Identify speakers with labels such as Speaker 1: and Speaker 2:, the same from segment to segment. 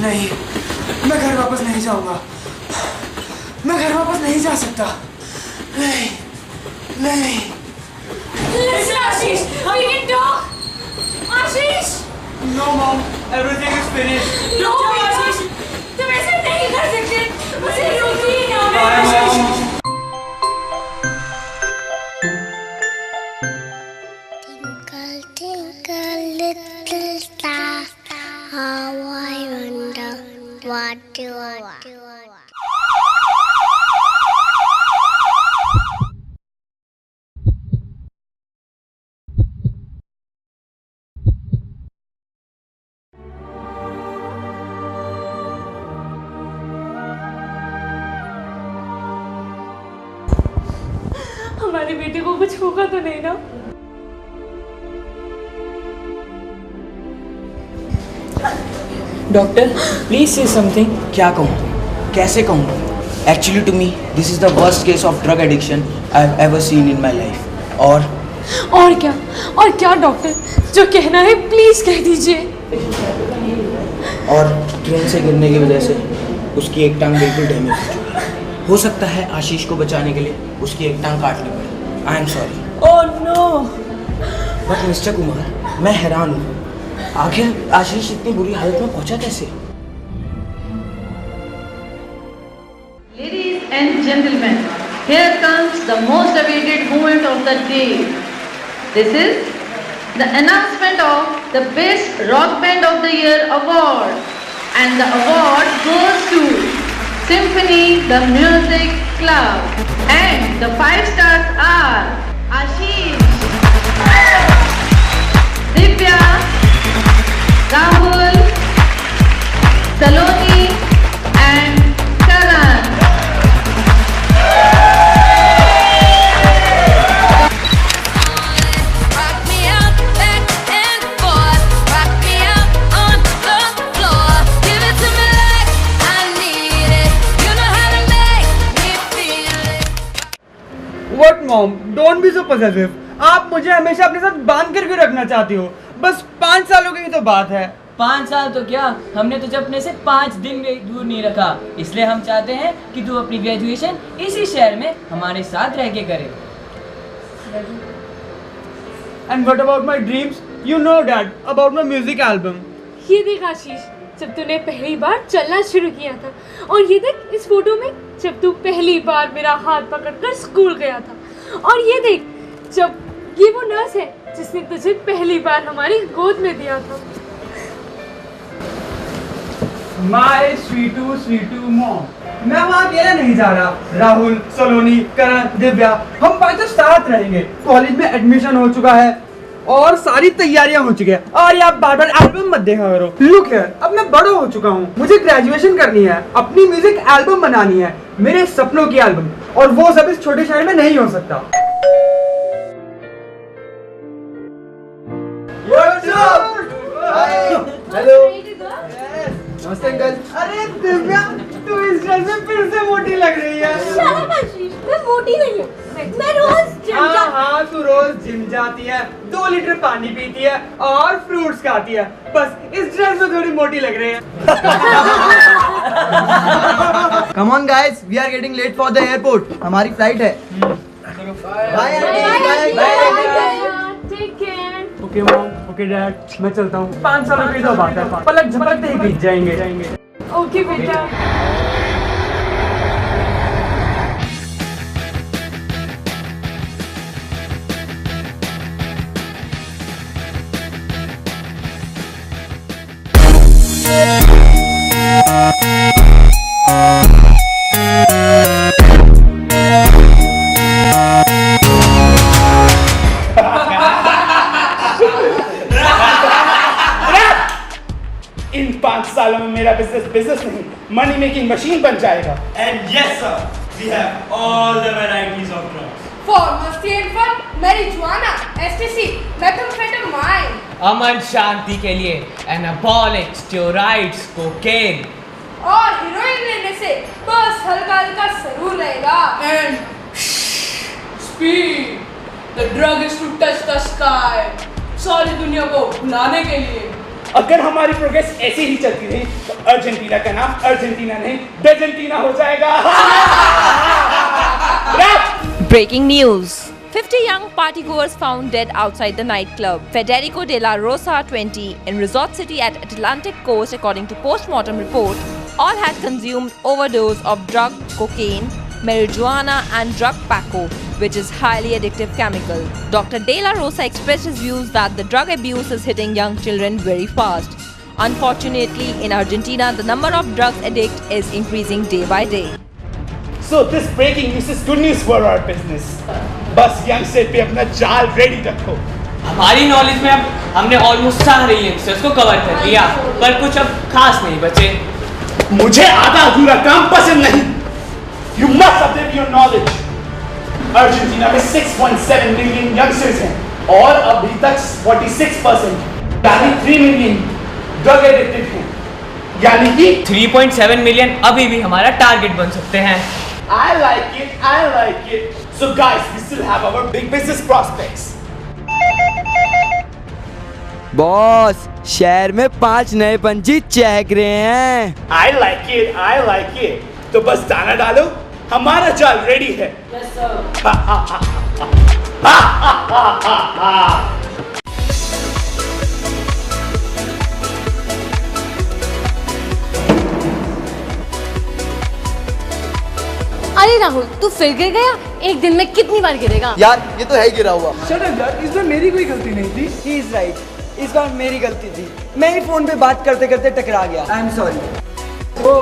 Speaker 1: नहीं, मैं घर वापस नहीं जाऊंगा। मैं घर वापस नहीं जा सकता। नहीं, नहीं।
Speaker 2: Listen, Ashish, we can talk. Ashish.
Speaker 1: No mom, everything is finished.
Speaker 2: No, Ashish, तुम ऐसे नहीं कर सकते। मुझे रोकिए ना।
Speaker 1: Bye mom.
Speaker 3: Twinkle, twinkle, little star, how I wonder what you are.
Speaker 2: हमारे बेटे को कुछ होगा तो नहीं ना?
Speaker 4: Doctor please say something.
Speaker 5: क्या कहूँ, कैसे कहूँ? Actually to me this is the worst case of drug addiction I have ever seen in my life. और
Speaker 2: क्या डॉक्टर, जो कहना है प्लीज कह दीजिए।
Speaker 5: और ट्रेन से गिरने की वजह से उसकी एक टांग बिल्कुल डैमेज हो चुकी है। हो सकता है आशीष को बचाने के लिए उसकी एक टांग काटनी पड़े। I am sorry.
Speaker 4: Oh no.
Speaker 5: But mister Kumar, मैं हैरान हूँ, आखिर आशीष इतनी बुरी हालत में पहुंचा कैसे?
Speaker 6: Ladies and gentlemen, here comes the most awaited moment of the day. This is the announcement of the Best Rock Band of the Year award, and the award goes to Symphony the Music Club, and the 5 stars are Ashish, Divya, Rahul, Saloni and Karan.
Speaker 7: Rock me out, back and forth. Rock me out on the floor. Give it to me like I need it. You know how to make me feel it.
Speaker 1: What mom? Don't be so possessive. आप मुझे हमेशा अपने साथ बांध कर क्यों रखना चाहती हो? बस 5 सालों की ही तो बात है।
Speaker 4: 5 साल तो क्या, हमने तुझे अपने से 5 दिन भी दूर नहीं रखा। इसलिए हम चाहते हैं कि तू अपनी ग्रेजुएशन इसी शहर में हमारे साथ रह के करे।
Speaker 1: And what about my dreams? You know that about my music album.
Speaker 2: ये देख आशीष, जब तूने पहली बार चलना शुरू किया था, और ये देख इस फोटो में जब तू पहली बार मेरा हाथ पकड़कर स्कूल गया था, और ये देख जब ये वो नर्स है जिसने तुझे पहली बार हमारी गोद में दिया था।
Speaker 1: My sweetu mom. मैं वहाँ अकेला नहीं जा रहा। राहुल, सलोनी, करण, दिव्या, हम 5 साथ रहेंगे। कॉलेज में एडमिशन हो चुका है और सारी तैयारियां हो चुकी है। और आप बार-बार एल्बम मत देखा करो। लुक हियर, अब मैं बड़ा हो चुका हूँ। मुझे ग्रेजुएशन करनी है, अपनी म्यूजिक एल्बम बनानी है, मेरे सपनों की एल्बम, और वो सब इस छोटे शहर में नहीं हो सकता। हेलो। नमस्ते अंकल। अरे दिव्या, तू इस ड्रेस में फिर से मोटी लग रही है।
Speaker 2: शाबाश आशीष, मैं मोटी नहीं हूँ, मैं रोज जिम जाती हूँ।
Speaker 1: हाँ, तू रोज जिम जाती है, 2 लीटर पानी पीती है और फ्रूट्स खाती है। बस इस ड्रेस में थोड़ी मोटी लग रही है।
Speaker 5: Come on guys, we are getting late for the airport. हमारी फ्लाइट है। Bye
Speaker 2: take care.
Speaker 1: Okay mom, okay dad, मैं चलता हूँ। 5 सालों की तो बात है, पलक झपकते ही बीत जाएंगे।
Speaker 2: ओके बेटा।
Speaker 8: इन 5 सालों में मेरा बिजनेस नहीं, मनी मेकिंग मशीन बन जाएगा।
Speaker 9: And yes sir, we have all the varieties of drugs.
Speaker 10: For masti and fun, marijuana, ecstasy, methamphetamine.
Speaker 11: अमन शांति के लिए एनाबॉलिक, स्टेरॉइड्स, कोकेन।
Speaker 10: और हीरोइन लेने से बस हल्का हल्का जरूर रहेगा।
Speaker 12: And speed, the drug is to touch the sky. सारी दुनिया को भुलाने के लिए।
Speaker 8: अगर हमारी प्रोग्रेस ऐसे ही चलती रही तो अर्जेंटीना का नाम अर्जेंटीना नहीं बेजेंटीना हो जाएगा।
Speaker 12: Breaking news. 50 young partygoers found dead outside the nightclub Federico de la Rosa 20 in Resort City at Atlantic Coast. According to post-mortem report, all had consumed overdose of drug cocaine, marijuana and drug paco, which is highly addictive chemical. Dr. De La Rosa expressed his views that the drug abuse is hitting young children very fast. Unfortunately, in Argentina, the number of drug addicts is increasing day by day.
Speaker 8: So this breaking news is good news for our business. बस youngster पे अपना जाल ready रखो।
Speaker 11: हमारी knowledge में अब हमने almost सारे यंगस्टर्स को कवर कर लिया, पर कुछ अब खास नहीं बचे।
Speaker 8: मुझे आधा अधूरा काम पसंद नहीं। You must update your knowledge. Argentina में 6.7 मिलियन यंगस्टर्स हैं और अभी तक 46% यानी 3 मिलियन ड्रग एडिक्टेड हैं। यानी कि
Speaker 11: 3.7 मिलियन अभी भी हमारा टारगेट बन सकते हैं।
Speaker 8: I like it, I like it. So guys, we still have our big business prospects.
Speaker 1: Boss, शहर में 5 नए पंछी चहक रहे हैं।
Speaker 8: I like it, I like it. तो बस दाना डालो, हमारा जाल रेडी है।
Speaker 4: Yes, sir.
Speaker 8: हा हा हा हा हा हा हा।
Speaker 2: अरे राहुल, तू फिर गिर गया? एक दिन में कितनी बार गिरेगा?
Speaker 5: यार ये तो है गिरा हुआ।
Speaker 1: शट अप यार, इसमें मेरी कोई गलती नहीं थी। ही इज राइट, इस बार मेरी गलती थी। मैं ही फोन पे बात करते करते टकरा गया। I am sorry. Oh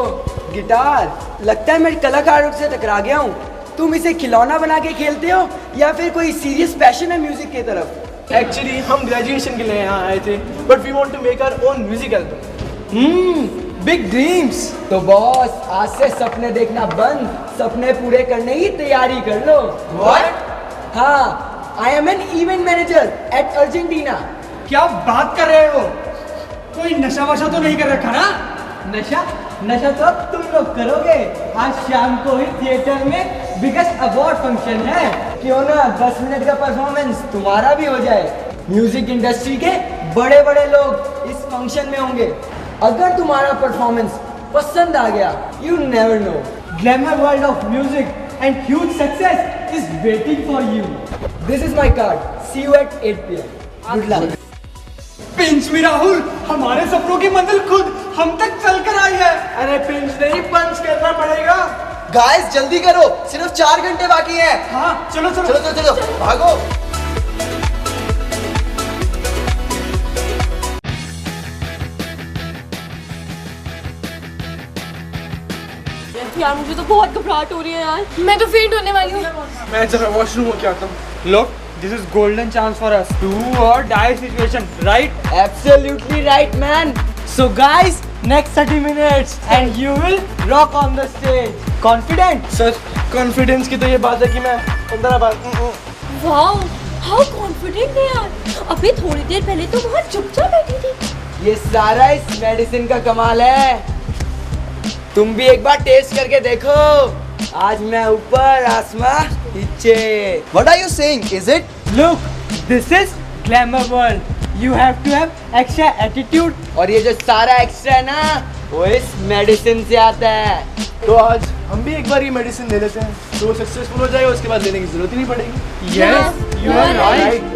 Speaker 1: guitar, लगता है मैं कलाकारों से टकरा गया हूँ। तुम इसे खिलौना बना के खेलते हो या फिर कोई सीरियस पैशन है म्यूजिक की तरफ?
Speaker 5: एक्चुअली हम ग्रेजुएशन के लिए यहाँ आए थे, but we want to make our own music album.
Speaker 1: Big dreams. तो बॉस, आज से सपने देखना बंद, सपने पूरे करने की तैयारी कर लो।
Speaker 5: What?
Speaker 1: हाँ, I am an event manager eight Argentina. क्या बात कर रहे हो? कोई नशा वशा तो नहीं कर रखा ना? नशा तो अब तुम लोग करोगे। आज शाम को ही थिएटर में बिगेस्ट अवार्ड फंक्शन है। क्यों ना 10 मिनट का परफॉर्मेंस तुम्हारा भी हो जाए। म्यूजिक इंडस्ट्री के बड़े बड़े लोग इस फंक्शन में होंगे। अगर तुम्हारा परफॉर्मेंस पसंद आ गया, you never know, glamour world of music and huge success is waiting for you. This is my card, see you at 8 PM। Good luck. Pinch me Rahul, हमारे सपनों की मंजिल खुद हम तक चल कर आई है। अरे पिंच नहीं, पंच करना पड़ेगा।
Speaker 5: गाइस जल्दी करो, सिर्फ 4 घंटे बाकी हैं।
Speaker 1: हाँ चलो चलो
Speaker 5: चलो चलो चलो भागो।
Speaker 2: यार मुझे तो बहुत घबराहट हो रही है यार। मैं तो फेंट होने वाली हूँ।
Speaker 5: मैं जरा वॉशरूम होके आता हूँ।
Speaker 1: Look, this is golden chance for us. Do or die situation, right? Absolutely right, man. So guys, next 30 minutes and you will rock on the stage. Confident?
Speaker 5: Sir, confidence की तो ये बात है कि मैं 15 बार
Speaker 2: वाओ, हाउ कॉन्फिडेंट है यार। अभी थोड़ी देर पहले तो बहुत चुपचाप बैठी थी।
Speaker 1: ये सारा इस मेडिसिन का कमाल है। तुम भी एक बार टेस्ट करके देखो। आज मैं ऊपर, आसमां नीचे।
Speaker 5: What are you saying? Is it?
Speaker 1: Look, this is glamour world. You have to have extra attitude. और ये जो सारा एक्स्ट्रा है ना, वो इस मेडिसिन से आता है।
Speaker 5: तो आज हम भी एक बार ये मेडिसिन ले लेते हैं, तो वो सक्सेसफुल हो जाएगा, उसके बाद लेने की जरूरत ही नहीं पड़ेगी।
Speaker 1: Yes, you are right.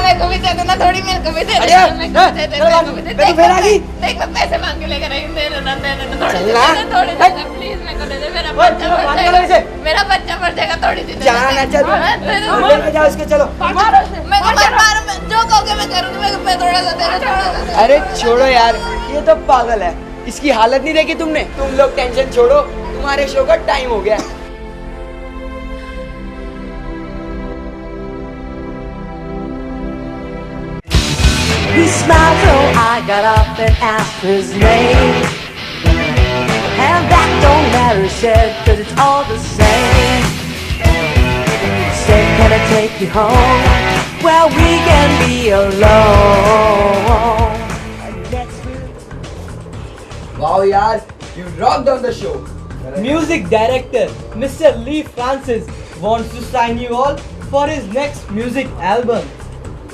Speaker 10: मेरे को भी दे देना थोड़ी, मेरे को भी दे
Speaker 1: अरे,
Speaker 10: देना, मेरे को भी दे देना, मेरे को भी दे
Speaker 1: मैं तो फिर आ गई।
Speaker 10: देख मैं पैसे मांग के लेकर आई हूँ, दे देना थोड़ी
Speaker 1: चल
Speaker 10: दे
Speaker 1: ना।
Speaker 10: देना, थोड़ी दे देना, प्लीज मेरे को दे दे, मेरा बच्चा
Speaker 1: चलो,
Speaker 10: मर
Speaker 1: बात
Speaker 10: जाएगा,
Speaker 1: करो इसे।
Speaker 10: मेरा बच्चा मर जाएगा, थोड़ी सी दे देना।
Speaker 1: जाना चल,
Speaker 10: हाँ, दे दे,
Speaker 1: लेके जाओ इसको, चलो।
Speaker 10: मारो उसे, मैं जो कहोगे मैं करूँगी, मैं थोड़ा सा दे रहा, थोड़ा सा।
Speaker 1: अरे छोड़ो यार, ये तो पागल है। इसकी हालत नहीं देखी तुमने? तुम लोग टेंशन छोड़ो, तुम्हारे शो का टाइम हो गया।
Speaker 13: He smiled, so I got up and asked his name. And that don't matter, he said, 'cause it's all the same. He said, can I take you home? Well, we can be alone.
Speaker 1: Wow यार, you rocked on the show. Music director Mr. Lee Francis wants to sign you all for his next music album.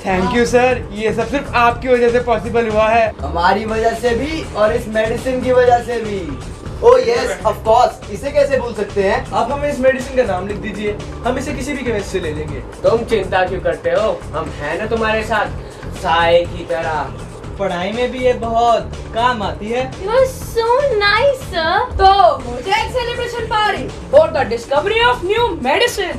Speaker 1: Thank you sir, ये सब सिर्फ आपकी वजह से possible हुआ है।
Speaker 5: हमारी वजह से भी और इस मेडिसिन की वजह से भी। ओह यस, ऑफ कोर्स, इसे कैसे भूल सकते हैं?
Speaker 1: आप हमें इस मेडिसिन का नाम लिख दीजिए, हम इसे किसी भी केमिस्ट से ले लेंगे।
Speaker 11: तुम चिंता क्यों करते हो, हम हैं ना तुम्हारे साथ, साए की तरह।
Speaker 1: पढ़ाई में भी ये बहुत काम आती है।
Speaker 2: You are so nice, sir.
Speaker 10: तो मुझे एक celebration party for the discovery of new medicine.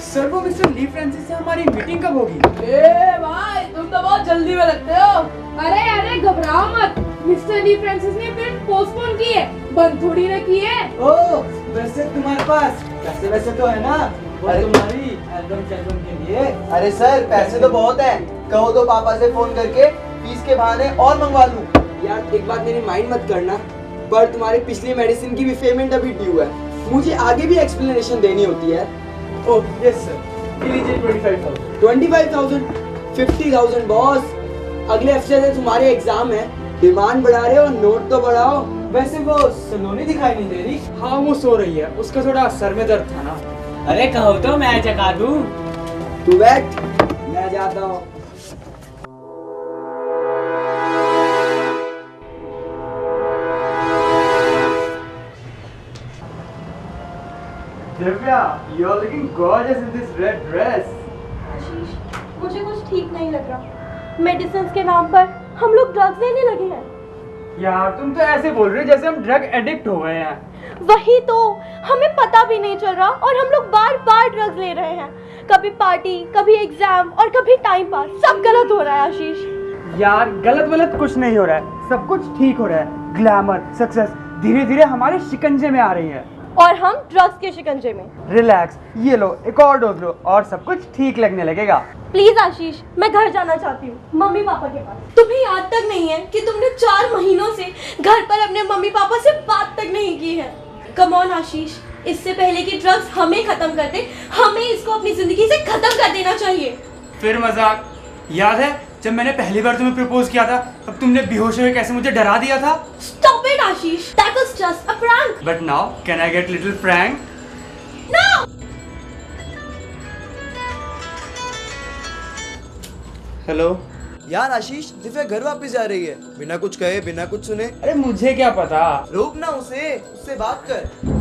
Speaker 1: Sir वो मिस्टर ली फ्रांसिस से हमारी मीटिंग कब होगी?
Speaker 10: ए भाई तुम तो बहुत जल्दी में लगते हो। अरे घबराओ मत, मिस्टर ली फ्रांसिस ने फिर पोस्टपोन की है, बंद थोड़ी ना की है।
Speaker 1: ओह, वैसे तुम्हारे पास वैसे तो है ना वो तुम्हारी एल्बम के लिए।
Speaker 5: अरे सर, पैसे तो बहुत हैं, कहो तो पापा से फोन करके फीस के बहाने और मंगवा लूं। यार एक बात मेरी माइंड मत करना, पर तुम्हारी पिछली मेडिसिन की भी पेमेंट अभी ड्यू है, मुझे आगे भी एक्सप्लेनेशन देनी होती है।
Speaker 1: ओह यस सर, लीजिए 25,000।
Speaker 5: 25,000, 50,000 बॉस। अगले हफ्ते से तुम्हारे एग्जाम है, डिमांड बढ़ा रहे हो, नोट तो बढ़ाओ।
Speaker 1: वैसे वो सलोनी दिखाई नहीं दे रही। हाँ वो सो रही है, उसका थोड़ा सर में दर्द था ना।
Speaker 11: अरे कहो तो मैं जगा दूं।
Speaker 5: तू बैठ, मैं जाता हूँ।
Speaker 1: Divya, you are looking gorgeous in this red dress.
Speaker 14: आशीष, मुझे कुछ ठीक नहीं लग रहा। मेडिसिन के नाम पर हम लोग ड्रग्स लेने लगे हैं।
Speaker 1: यार तुम तो ऐसे बोल रहे हो जैसे हम ड्रग एडिक्ट हो गए हैं।
Speaker 14: वही तो, हमें पता भी नहीं चल रहा और हम लोग बार बार ड्रग्स ले रहे हैं। कभी पार्टी, कभी एग्जाम और कभी टाइम पास, सब गलत हो रहा है आशीष।
Speaker 1: यार गलत कुछ नहीं हो रहा है, सब कुछ ठीक हो रहा है। ग्लैमर, सक्सेस धीरे धीरे हमारे शिकंजे में आ रही है
Speaker 14: और हम ड्रग्स के शिकंजे में।
Speaker 1: रिलैक्स, ये लो एक और डोज लो और सब कुछ ठीक लगने लगेगा।
Speaker 14: प्लीज आशीष, मैं घर जाना चाहती हूँ, मम्मी पापा के पास। तुम्हें याद तक नहीं है कि तुमने 4 महीनों से घर पर अपने मम्मी पापा से बात तक नहीं की है। कम ऑन आशीष, इससे पहले कि ड्रग्स हमें खत्म कर दे, हमें इसको अपनी जिंदगी से खत्म कर देना चाहिए।
Speaker 1: फिर मजाक, याद है जब मैंने पहली बार तुम्हें प्रपोज किया था, तब तुमने बेहोश हुए कैसे मुझे डरा दिया था?
Speaker 14: Stop it Ashish, that was just a prank.
Speaker 1: But now, can I get little prank?
Speaker 14: No.
Speaker 1: Hello
Speaker 5: यार आशीष, दिव्या घर वापस जा रही है, बिना कुछ कहे, बिना कुछ सुने।
Speaker 1: अरे मुझे क्या पता।
Speaker 5: रोक ना उसे, उससे बात कर।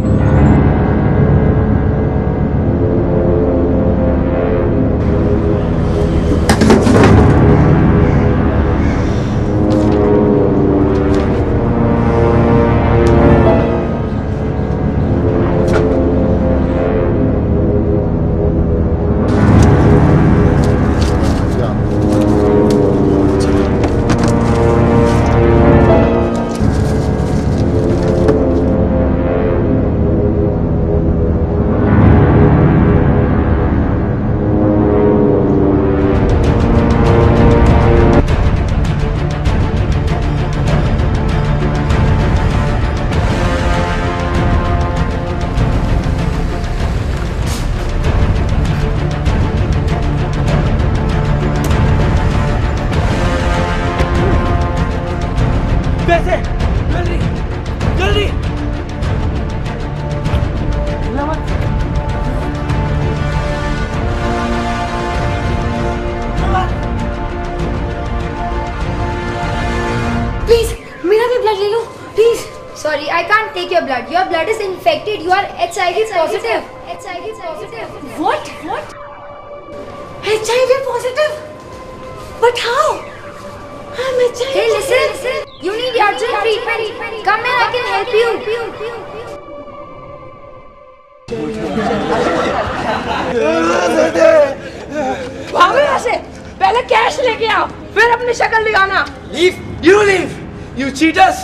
Speaker 10: Sorry, I can't take your blood. Your blood is infected. You are HIV positive. HIV positive.
Speaker 14: What? HIV positive? But how? I'm HIV.
Speaker 10: Hey, listen. You need urgent treatment. Come here, I can help you.
Speaker 14: भागो यहाँ से, पहले cash लेके आओ, फिर अपनी शक्ल दिखाना।
Speaker 5: Leave, you cheaters!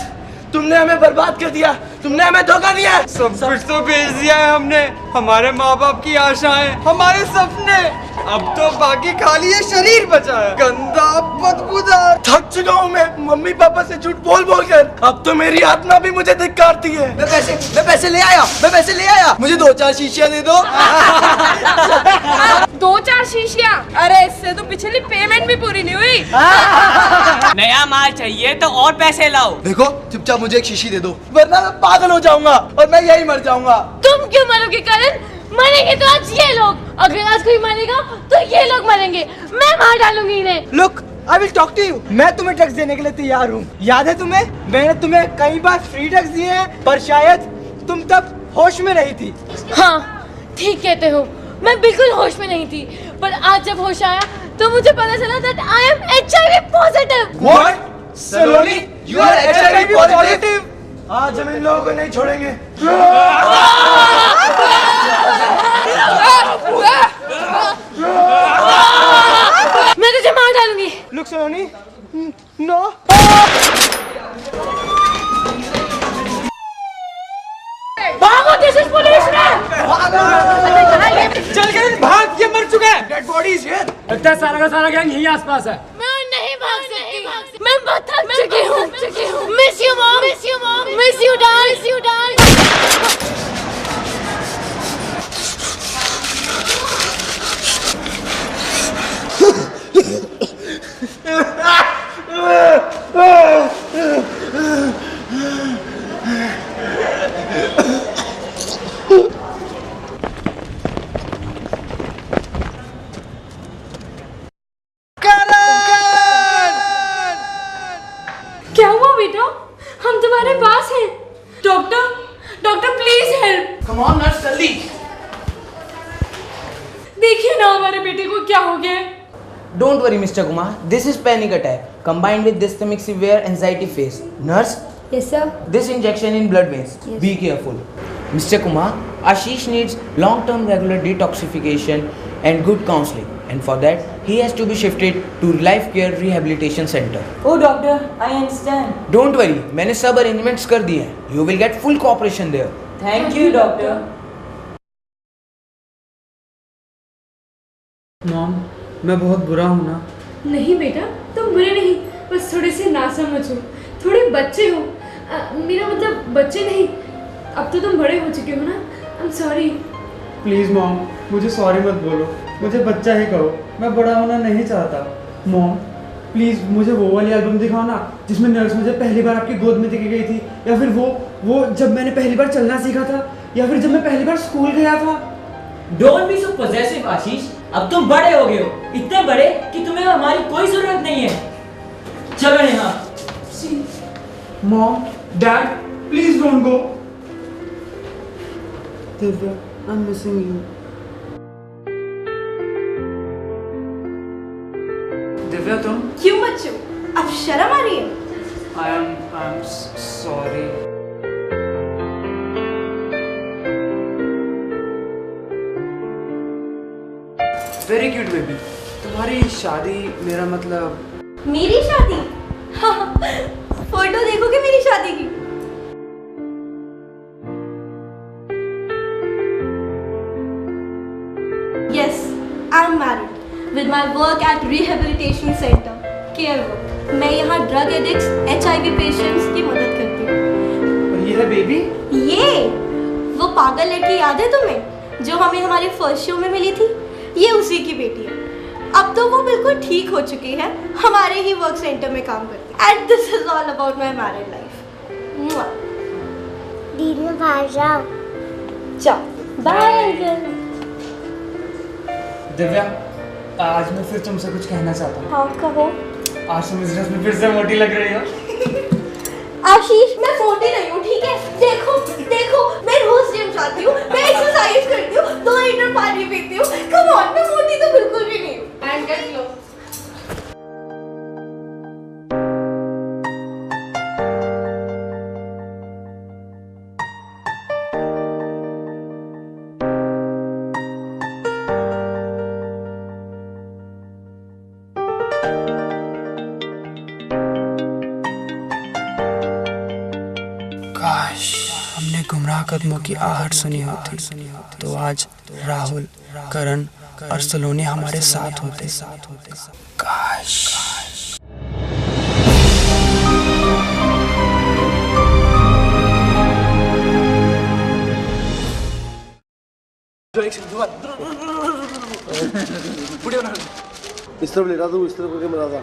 Speaker 5: तुमने हमें बर्बाद कर दिया, तुमने हमें धोखा दिया।
Speaker 1: सब कुछ तो बेच दिया है हमने, हमारे माँ बाप की आशाएं, हमारे सपने। अब तो बाकी खाली ये शरीर बचा है, गंदा बदबूदार।
Speaker 8: थक चुका हूँ मैं मम्मी पापा से झूठ बोल बोल कर। अब तो मेरी आत्मा भी मुझे धिक्कारती है।
Speaker 5: मैं पैसे ले आया, मुझे 2-4 शीशियाँ दे दो।
Speaker 10: 2-4 शीशियाँ? अरे इससे तो पिछली पेमेंट भी पूरी नहीं हुई।
Speaker 11: नया माल चाहिए तो और पैसे लाओ।
Speaker 5: देखो चुपचाप मुझे एक शीशी दे दो, वरना मैं पागल हो जाऊंगा और मैं यही मर जाऊंगा।
Speaker 2: तुम क्यों मरोगे करण? मरेंगे तो आज ये लोग, अगर आज कोई मरेगा तो ये लोग मरेंगे। मैं मार डालूंगी इन्हें।
Speaker 1: Look, I will talk to you. मैं तुम्हें ड्रग्स देने के लिए तैयार हूँ। याद है तुम्हें? मैंने तुम्हें कई बार फ्री ड्रग्स दिए हैं, पर शायद तुम तब होश में नहीं थी।
Speaker 2: हाँ, ठीक कहते हो, मैं बिल्कुल होश में नहीं थी, पर आज जब होश आया तो मुझे पता चला that I am HIV positive।
Speaker 8: What? Saloni, you are HIV positive? आज हम इन लोगों को नहीं छोड़ेंगे।
Speaker 2: मैं तुझे मार डालूंगी।
Speaker 1: लुक सलोनी, नो।
Speaker 2: भागो, दिस इज पुलिस मैन।
Speaker 1: चल गए, भाग, ये मर चुका है। Dead body is here.
Speaker 15: लगता है सारा का सारा गैंग यहीं आसपास है।
Speaker 2: मैं नहीं भाग सकती, मैं बहुत थक चुकी हूँ। Miss you mom, miss you doll. क्या हुआ बेटा? हम तुम्हारे पास हैं। Doctor please help.
Speaker 8: Come on, nurse, जल्दी।
Speaker 2: देखिए ना हमारे बेटे को क्या हो गया है।
Speaker 5: Don't worry, Mr. Kumar. This is panic attack combined with dysthymic severe anxiety phase. Nurse,
Speaker 2: Yes sir.
Speaker 5: this injection in blood veins. Be careful. Mr. Kumar, Ashish needs long-term regular detoxification and good counseling. And for that, he has to be shifted to Life Care Rehabilitation Center.
Speaker 4: Oh doctor, I understand.
Speaker 5: Don't worry, मैंने सब arrangements कर दिए हैं. You will get full cooperation there.
Speaker 4: Thank you doctor.
Speaker 1: Mom, मैं बहुत बुरा हूँ ना?
Speaker 2: नहीं बेटा, तुम बुरे नहीं, बस थोड़े से नासमझ हो, थोड़े बच्चे हो। मेरा मतलब बच्चे नहीं, अब तो तुम बड़े हो चुके हो ना। आई एम सॉरी।
Speaker 1: प्लीज मॉम, मुझे सॉरी मत बोलो, मुझे बच्चा ही कहो, मैं बड़ा होना नहीं चाहता। मॉम प्लीज मुझे वो वाली एल्बम दिखाओ ना, जिसमें नर्स मुझे पहली बार आपकी गोद में देखी गई थी, या फिर वो जब मैंने पहली बार चलना सीखा था, या फिर जब मैं पहली बार स्कूल गया था।
Speaker 4: Don't be so possessive आशीष, अब तुम बड़े हो गए हो, इतने बड़े कि तुम्हें हमारी कोई जरूरत नहीं है। चलो Neha.
Speaker 1: Mom, dad, please don't go. Divya, I am missing you. Divya तुम?
Speaker 14: क्यों बच्चों, अब शर्म आ रही है?
Speaker 1: आई am sorry. Very cute baby. तुम्हारी शादी, मेरा मतलब
Speaker 14: मेरी शादी? हाँ, फोटो देखोगे मेरी शादी की? Yes, I'm married with my work at rehabilitation center, care work. मैं यहाँ ड्रग एडिक्ट्स, HIV पेशेंट्स की मदद करती हूँ।
Speaker 1: और ये है बेबी?
Speaker 14: ये वो पागल लड़की याद है तुम्हें, जो हमें हमारे फर्स्ट शो में मिली थी? ये उसी की बेटी है। अब तो वो बिल्कुल ठीक हो चुकी है, हमारे ही वर्क सेंटर में काम करती है। And this is all about my married life.
Speaker 3: दीदी मैं बाहर जाओ।
Speaker 14: जाओ, बाय अंकल।
Speaker 1: दिव्या, आज मैं फिर तुमसे कुछ कहना चाहता हूँ।
Speaker 14: हाँ कहो।
Speaker 1: आज तुम इस ड्रेस में फिर से मोटी लग रही हो।
Speaker 14: आशीष, मैं मोटी नहीं हूँ, ठीक है? देखो देखो, मैं रोज जिम जाती हूँ, मैं एक्सरसाइज करती हूँ, 2 लीटर पानी पीती हूँ। कम ऑन, मैं मोटी तो बिल्कुल भी नहीं हूँ। And get low.
Speaker 1: काश हमने गुमराह कदमों की आहट सुनी होती तो आज राहुल, करण और सलोनी हमारे साथ होते। काश।
Speaker 16: इस तरफ ले रहा था, इस तरफ करके मिला था।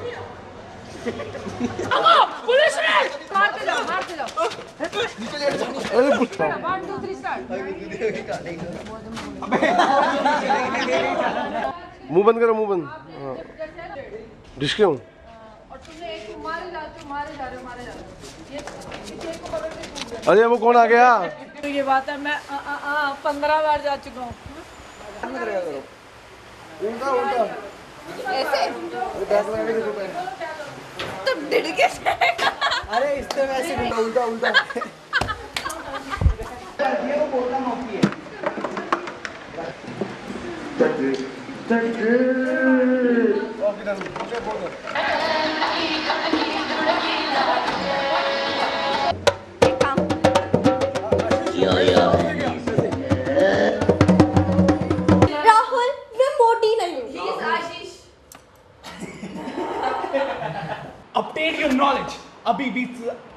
Speaker 10: पुलिस ने मारते जाओ
Speaker 16: अरे
Speaker 10: 1 2 3 स्टार्ट।
Speaker 16: मुंह बंद करो, मुंह बंद। हाँ डिश क्यों?
Speaker 10: और तुमने एक को मारे जा रहे हो। ये पीछे को पकड़ के कूद गए।
Speaker 16: अरे वो कौन आ गया?
Speaker 6: तो ये बात है, मैं 15 बार जा चुका हूँ।
Speaker 16: उल्टा उल्टा
Speaker 10: ऐसे
Speaker 6: तो डिड़ कैसे?
Speaker 5: अरे इससे वैसे उल्टा उल्टा ये वो बोलना मौकी है।
Speaker 14: राहुल मैं मोटी नहीं हूँ।
Speaker 8: Update your knowledge. अभी भी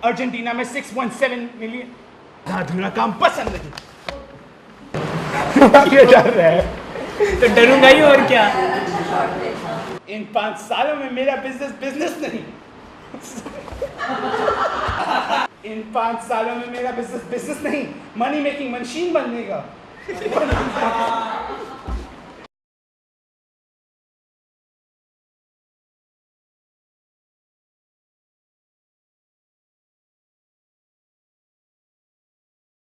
Speaker 8: अर्जेंटीना में 6.7 मिलियन। अधूरा काम पसंद नहीं। ये डर रहा है
Speaker 4: तो डरूंगा ही और क्या।
Speaker 8: इन 5 सालों में मेरा बिजनेस नहीं। इन 5 सालों में मेरा बिजनेस नहीं, मनी मेकिंग मशीन बनने का।